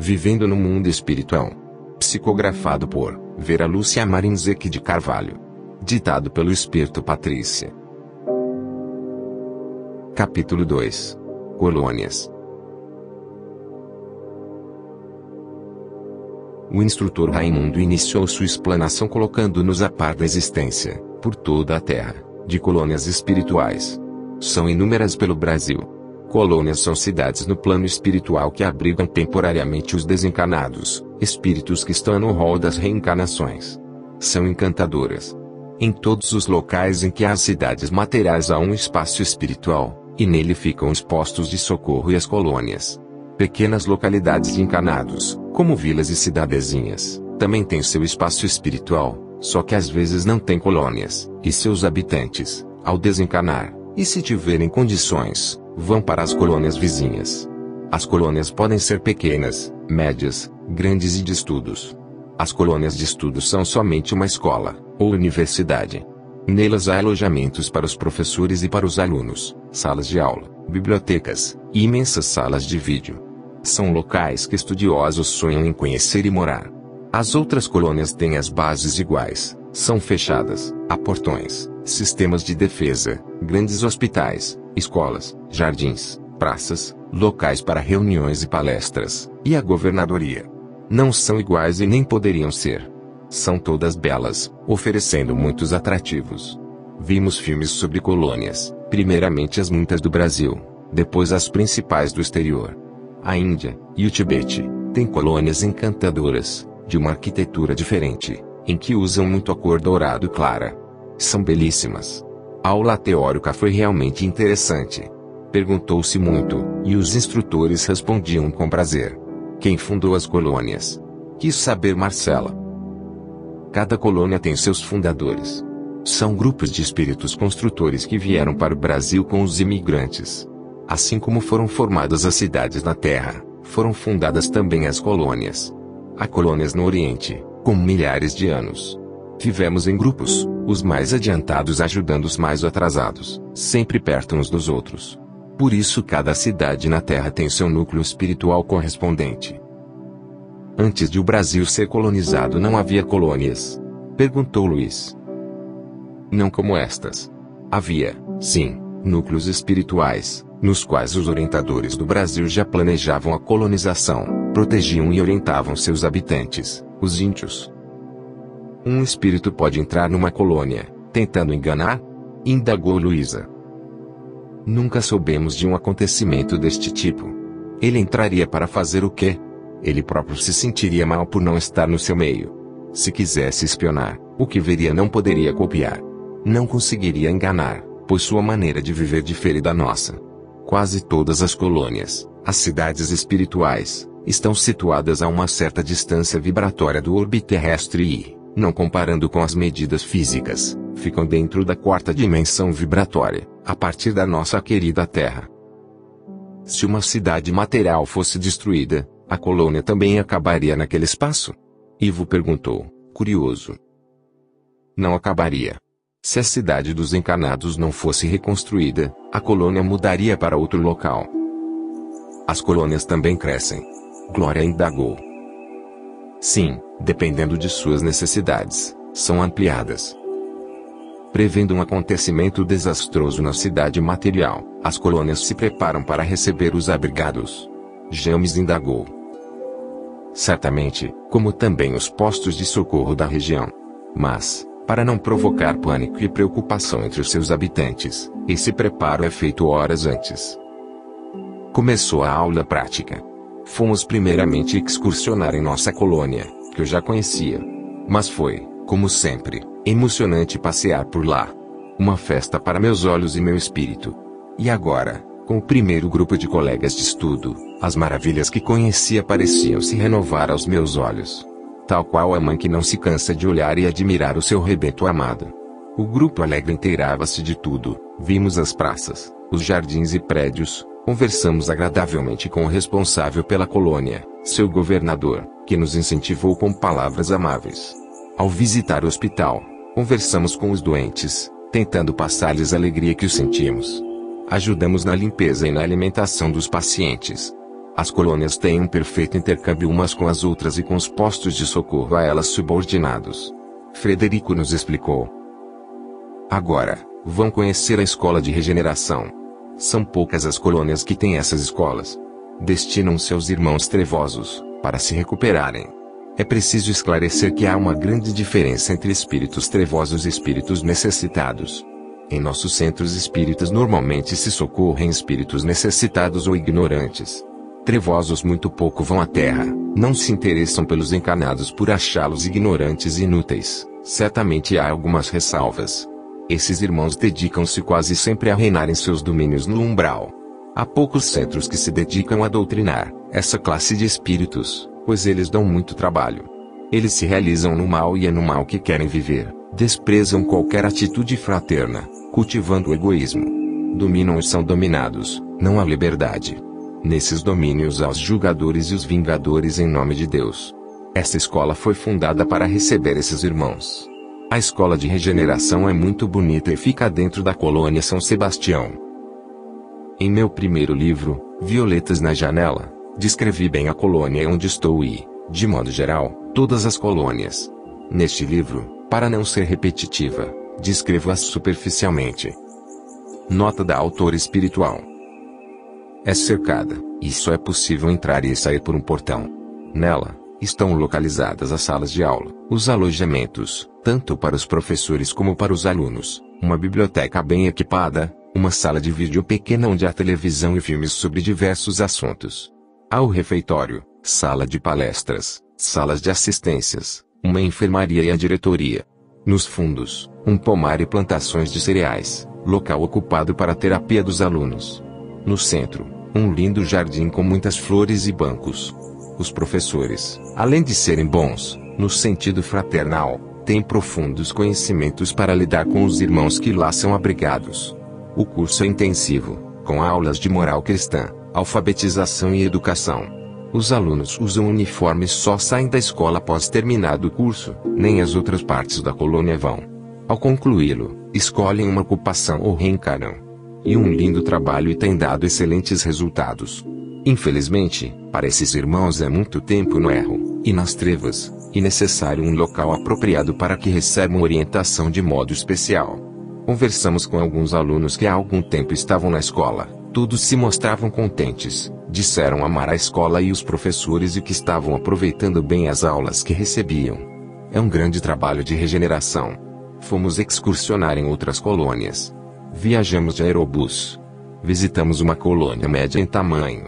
Vivendo no Mundo Espiritual. Psicografado por Vera Lúcia Marinzec de Carvalho. Ditado pelo Espírito Patrícia. Capítulo 2. Colônias. O instrutor Raimundo iniciou sua explanação colocando-nos a par da existência, por toda a Terra, de colônias espirituais. São inúmeras pelo Brasil. Colônias são cidades no plano espiritual que abrigam temporariamente os desencarnados, espíritos que estão no rol das reencarnações. São encantadoras. Em todos os locais em que há cidades materiais há um espaço espiritual, e nele ficam os postos de socorro e as colônias. Pequenas localidades de encarnados, como vilas e cidadezinhas, também têm seu espaço espiritual, só que às vezes não têm colônias, e seus habitantes, ao desencarnar, e se tiverem condições, vão para as colônias vizinhas. As colônias podem ser pequenas, médias, grandes e de estudos. As colônias de estudos são somente uma escola, ou universidade. Nelas há alojamentos para os professores e para os alunos, salas de aula, bibliotecas, e imensas salas de vídeo. São locais que estudiosos sonham em conhecer e morar. As outras colônias têm as bases iguais, são fechadas, há portões, sistemas de defesa, grandes hospitais, escolas, jardins, praças, locais para reuniões e palestras, e a governadoria. Não são iguais e nem poderiam ser. São todas belas, oferecendo muitos atrativos. Vimos filmes sobre colônias, primeiramente as muitas do Brasil, depois as principais do exterior. A Índia, e o Tibete, têm colônias encantadoras, de uma arquitetura diferente, em que usam muito a cor dourado clara. São belíssimas. A aula teórica foi realmente interessante. Perguntou-se muito, e os instrutores respondiam com prazer. Quem fundou as colônias? Quis saber Marcela. Cada colônia tem seus fundadores. São grupos de espíritos construtores que vieram para o Brasil com os imigrantes. Assim como foram formadas as cidades na Terra, foram fundadas também as colônias. Há colônias no Oriente, com milhares de anos. Vivemos em grupos, os mais adiantados ajudando os mais atrasados, sempre perto uns dos outros. Por isso cada cidade na Terra tem seu núcleo espiritual correspondente. Antes de o Brasil ser colonizado não havia colônias? Perguntou Luiz. Não como estas. Havia, sim, núcleos espirituais, nos quais os orientadores do Brasil já planejavam a colonização, protegiam e orientavam seus habitantes, os índios. Um espírito pode entrar numa colônia, tentando enganar? Indagou Luísa. Nunca soubemos de um acontecimento deste tipo. Ele entraria para fazer o quê? Ele próprio se sentiria mal por não estar no seu meio. Se quisesse espionar, o que veria não poderia copiar. Não conseguiria enganar, pois sua maneira de viver difere da nossa. Quase todas as colônias, as cidades espirituais, estão situadas a uma certa distância vibratória do orbe terrestre e, não comparando com as medidas físicas, ficam dentro da quarta dimensão vibratória, a partir da nossa querida Terra. Se uma cidade material fosse destruída, a colônia também acabaria naquele espaço? Ivo perguntou, curioso. Não acabaria. Se a cidade dos encarnados não fosse reconstruída, a colônia mudaria para outro local. As colônias também crescem. Glória indagou. Sim, dependendo de suas necessidades, são ampliadas. Prevendo um acontecimento desastroso na cidade material, as colônias se preparam para receber os abrigados. James indagou. Certamente, como também os postos de socorro da região. Mas, para não provocar pânico e preocupação entre os seus habitantes, esse preparo é feito horas antes. Começou a aula prática. Fomos primeiramente excursionar em nossa colônia, que eu já conhecia. Mas foi, como sempre, emocionante passear por lá. Uma festa para meus olhos e meu espírito. E agora, com o primeiro grupo de colegas de estudo, as maravilhas que conhecia pareciam se renovar aos meus olhos. Tal qual a mãe que não se cansa de olhar e admirar o seu rebento amado. O grupo alegre inteirava-se de tudo, vimos as praças, os jardins e prédios, conversamos agradavelmente com o responsável pela colônia, seu governador, que nos incentivou com palavras amáveis. Ao visitar o hospital, conversamos com os doentes, tentando passar-lhes a alegria que sentimos. Ajudamos na limpeza e na alimentação dos pacientes. As colônias têm um perfeito intercâmbio umas com as outras e com os postos de socorro a elas subordinados. Frederico nos explicou. Agora, vão conhecer a escola de regeneração. São poucas as colônias que têm essas escolas. Destinam seus irmãos trevosos, para se recuperarem. É preciso esclarecer que há uma grande diferença entre espíritos trevosos e espíritos necessitados. Em nossos centros espíritas normalmente se socorrem espíritos necessitados ou ignorantes. Trevosos muito pouco vão à Terra, não se interessam pelos encarnados por achá-los ignorantes e inúteis. Certamente há algumas ressalvas. Esses irmãos dedicam-se quase sempre a reinar em seus domínios no umbral. Há poucos centros que se dedicam a doutrinar essa classe de espíritos, pois eles dão muito trabalho. Eles se realizam no mal e é no mal que querem viver, desprezam qualquer atitude fraterna, cultivando o egoísmo. Dominam e são dominados, não há liberdade. Nesses domínios há os julgadores e os vingadores em nome de Deus. Essa escola foi fundada para receber esses irmãos. A escola de regeneração é muito bonita e fica dentro da colônia São Sebastião. Em meu primeiro livro, Violetas na Janela, descrevi bem a colônia onde estou e, de modo geral, todas as colônias. Neste livro, para não ser repetitiva, descrevo-as superficialmente. Nota da autora espiritual. É cercada, e só é possível entrar e sair por um portão. Nela, estão localizadas as salas de aula, os alojamentos, tanto para os professores como para os alunos, uma biblioteca bem equipada, uma sala de vídeo pequena onde há televisão e filmes sobre diversos assuntos. Há o refeitório, sala de palestras, salas de assistências, uma enfermaria e a diretoria. Nos fundos, um pomar e plantações de cereais, local ocupado para a terapia dos alunos. No centro, um lindo jardim com muitas flores e bancos. Os professores, além de serem bons, no sentido fraternal, têm profundos conhecimentos para lidar com os irmãos que lá são abrigados. O curso é intensivo, com aulas de moral cristã, alfabetização e educação. Os alunos usam uniforme e só saem da escola após terminado o curso, nem as outras partes da colônia vão. Ao concluí-lo, escolhem uma ocupação ou reencarnam. E um lindo trabalho e tem dado excelentes resultados. Infelizmente, para esses irmãos é muito tempo no erro, e nas trevas, e necessário um local apropriado para que recebam orientação de modo especial. Conversamos com alguns alunos que há algum tempo estavam na escola, todos se mostravam contentes, disseram amar a escola e os professores e que estavam aproveitando bem as aulas que recebiam. É um grande trabalho de regeneração. Fomos excursionar em outras colônias. Viajamos de aerobus. Visitamos uma colônia média em tamanho.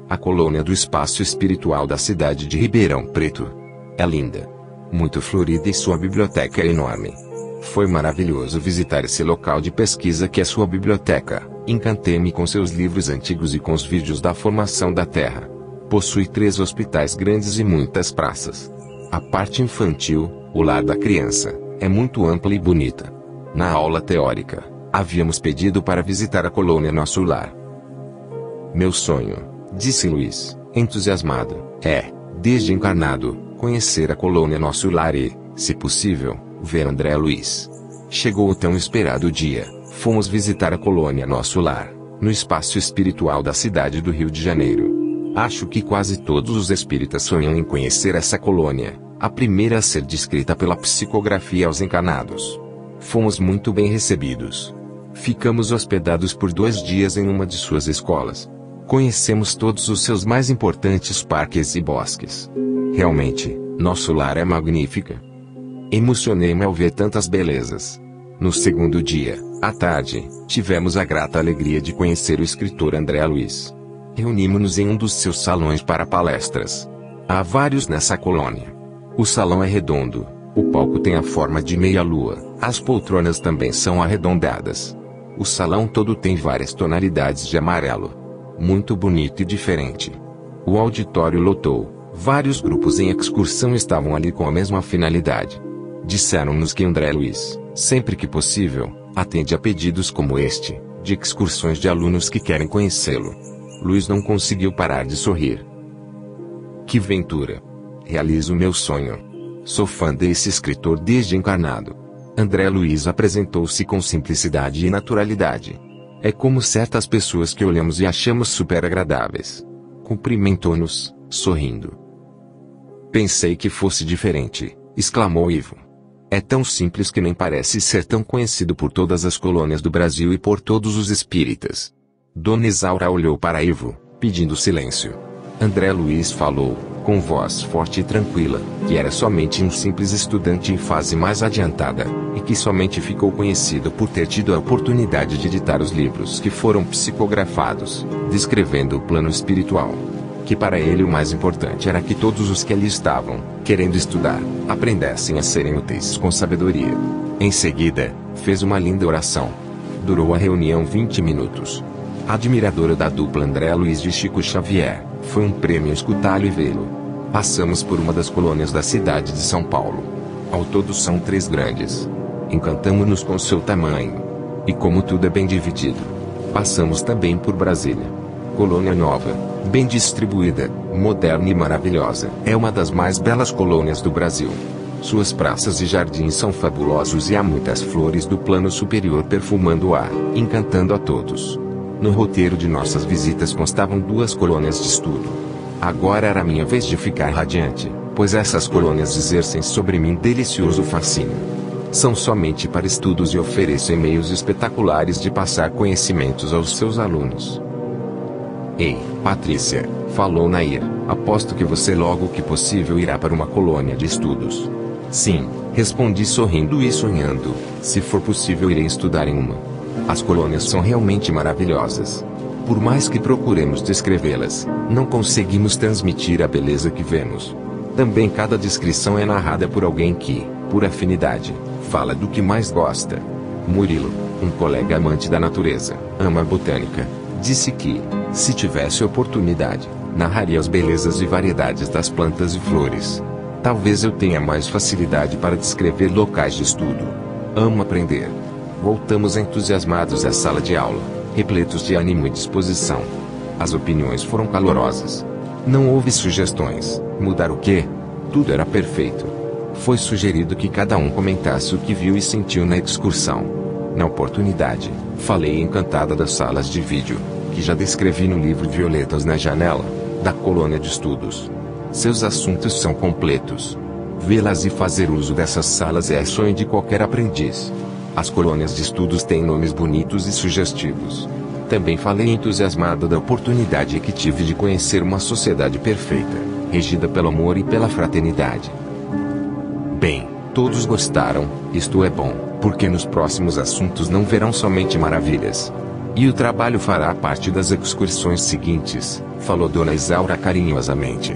A colônia do espaço espiritual da cidade de Ribeirão Preto. É linda. Muito florida e sua biblioteca é enorme. Foi maravilhoso visitar esse local de pesquisa que é sua biblioteca. Encantei-me com seus livros antigos e com os vídeos da formação da Terra. Possui 3 hospitais grandes e muitas praças. A parte infantil, o lar da criança, é muito ampla e bonita. Na aula teórica, havíamos pedido para visitar a colônia Nosso Lar. Meu sonho, disse Luiz, entusiasmado, é, desde encarnado, conhecer a colônia Nosso Lar e, se possível, ver André Luiz. Chegou o tão esperado dia, fomos visitar a colônia Nosso Lar, no espaço espiritual da cidade do Rio de Janeiro. Acho que quase todos os espíritas sonham em conhecer essa colônia, a primeira a ser descrita pela psicografia aos encarnados. Fomos muito bem recebidos. Ficamos hospedados por 2 dias em uma de suas escolas. Conhecemos todos os seus mais importantes parques e bosques. Realmente, Nosso Lar é magnífica. Emocionei-me ao ver tantas belezas. No segundo dia, à tarde, tivemos a grata alegria de conhecer o escritor André Luiz. Reunimos-nos em um dos seus salões para palestras. Há vários nessa colônia. O salão é redondo, o palco tem a forma de meia-lua, as poltronas também são arredondadas. O salão todo tem várias tonalidades de amarelo. Muito bonito e diferente. O auditório lotou, vários grupos em excursão estavam ali com a mesma finalidade. Disseram-nos que André Luiz, sempre que possível, atende a pedidos como este, de excursões de alunos que querem conhecê-lo. Luiz não conseguiu parar de sorrir. Que ventura! Realizo meu sonho. Sou fã desse escritor desde encarnado. André Luiz apresentou-se com simplicidade e naturalidade. É como certas pessoas que olhamos e achamos super agradáveis. cumprimentou-nos, sorrindo. Pensei que fosse diferente, exclamou Ivo. É tão simples que nem parece ser tão conhecido por todas as colônias do Brasil e por todos os espíritas. Dona Isaura olhou para Ivo, pedindo silêncio. André Luiz falou, com voz forte e tranquila, que era somente um simples estudante em fase mais adiantada, e que somente ficou conhecido por ter tido a oportunidade de editar os livros que foram psicografados, descrevendo o plano espiritual. Que para ele o mais importante era que todos os que ali estavam, querendo estudar, aprendessem a serem úteis com sabedoria. Em seguida, fez uma linda oração. Durou a reunião 20 minutos. Admiradora da dupla André Luiz de Chico Xavier, foi um prêmio escutá-lo e vê-lo. Passamos por uma das colônias da cidade de São Paulo. Ao todo são 3 grandes. Encantamo-nos com seu tamanho. E como tudo é bem dividido. Passamos também por Brasília. Colônia nova, bem distribuída, moderna e maravilhosa. É uma das mais belas colônias do Brasil. Suas praças e jardins são fabulosos e há muitas flores do plano superior perfumando o ar, encantando a todos. No roteiro de nossas visitas constavam 2 colônias de estudo. Agora era minha vez de ficar radiante, pois essas colônias exercem sobre mim delicioso fascínio. São somente para estudos e oferecem meios espetaculares de passar conhecimentos aos seus alunos. Ei, Patrícia, falou Nair, aposto que você logo que possível irá para uma colônia de estudos. Sim, respondi sorrindo e sonhando, se for possível irei estudar em uma. As colônias são realmente maravilhosas. Por mais que procuremos descrevê-las, não conseguimos transmitir a beleza que vemos. Também cada descrição é narrada por alguém que, por afinidade, fala do que mais gosta. Murilo, um colega amante da natureza, ama a botânica, disse que, se tivesse oportunidade, narraria as belezas e variedades das plantas e flores. Talvez eu tenha mais facilidade para descrever locais de estudo. Amo aprender. Voltamos entusiasmados à sala de aula, repletos de ânimo e disposição. As opiniões foram calorosas. Não houve sugestões. Mudar o quê? Tudo era perfeito. Foi sugerido que cada um comentasse o que viu e sentiu na excursão. Na oportunidade, falei encantada das salas de vídeo, que já descrevi no livro Violetas na Janela, da colônia de estudos. Seus assuntos são completos. Vê-las e fazer uso dessas salas é sonho de qualquer aprendiz. As colônias de estudos têm nomes bonitos e sugestivos. Também falei entusiasmada da oportunidade que tive de conhecer uma sociedade perfeita, regida pelo amor e pela fraternidade. Bem, todos gostaram, isto é bom, porque nos próximos assuntos não verão somente maravilhas. E o trabalho fará parte das excursões seguintes, falou Dona Isaura carinhosamente.